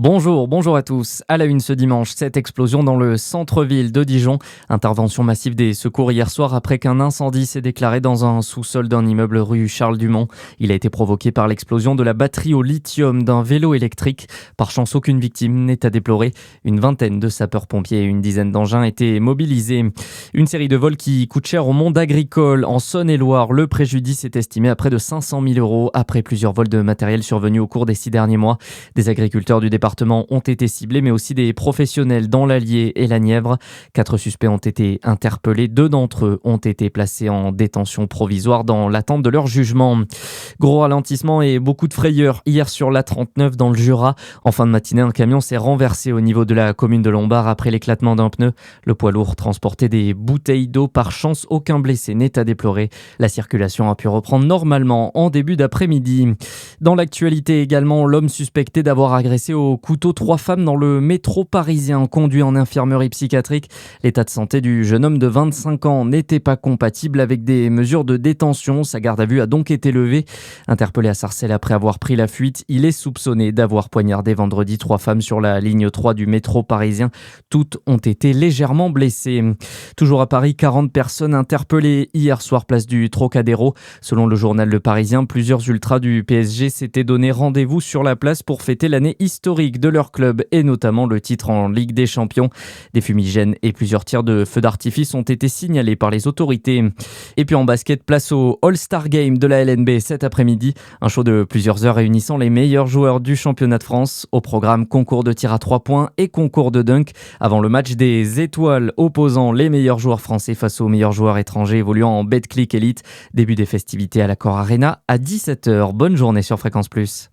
Bonjour à tous. À la une ce dimanche, cette explosion dans le centre-ville de Dijon. Intervention massive des secours hier soir après qu'un incendie s'est déclaré dans un sous-sol d'un immeuble rue Charles Dumont. Il a été provoqué par l'explosion de la batterie au lithium d'un vélo électrique. Par chance, aucune victime n'est à déplorer. Une vingtaine de sapeurs-pompiers et une dizaine d'engins étaient mobilisés. Une série de vols qui coûte cher au monde agricole. En Saône-et-Loire, le préjudice est estimé à près de 500 000 euros après plusieurs vols de matériel survenus au cours des 6 derniers mois. Des agriculteurs du département ont été ciblés, mais aussi des professionnels dans l'Allier et la Nièvre. 4 suspects ont été interpellés. 2 d'entre eux ont été placés en détention provisoire dans l'attente de leur jugement. Gros ralentissement et beaucoup de frayeur hier sur l'A39 dans le Jura. En fin de matinée, un camion s'est renversé au niveau de la commune de Lombard après l'éclatement d'un pneu. Le poids lourd transportait des bouteilles d'eau. Par chance, aucun blessé n'est à déplorer. La circulation a pu reprendre normalement en début d'après-midi. Dans l'actualité également, l'homme suspecté d'avoir agressé au couteau 3 femmes dans le métro parisien, conduit en infirmerie psychiatrique. L'état de santé du jeune homme de 25 ans n'était pas compatible avec des mesures de détention. Sa garde à vue a donc été levée. Interpellé à Sarcelles après avoir pris la fuite, il est soupçonné d'avoir poignardé vendredi 3 femmes sur la ligne 3 du métro parisien. Toutes ont été légèrement blessées. Toujours à Paris, 40 personnes interpellées hier soir place du Trocadéro. Selon le journal Le Parisien, plusieurs ultras du PSG s'étaient donné rendez-vous sur la place pour fêter l'année historique de leur club et notamment le titre en Ligue des Champions. Des fumigènes et plusieurs tirs de feux d'artifice ont été signalés par les autorités. Et puis en basket, place au All-Star Game de la LNB cet après-midi. Un show de plusieurs heures réunissant les meilleurs joueurs du championnat de France. Au programme, concours de tir à 3 points et concours de dunk. Avant le match des étoiles opposant les meilleurs joueurs français face aux meilleurs joueurs étrangers évoluant en Betclic Elite. Début des festivités à l'Accor Arena à 17h. Bonne journée sur Fréquence Plus.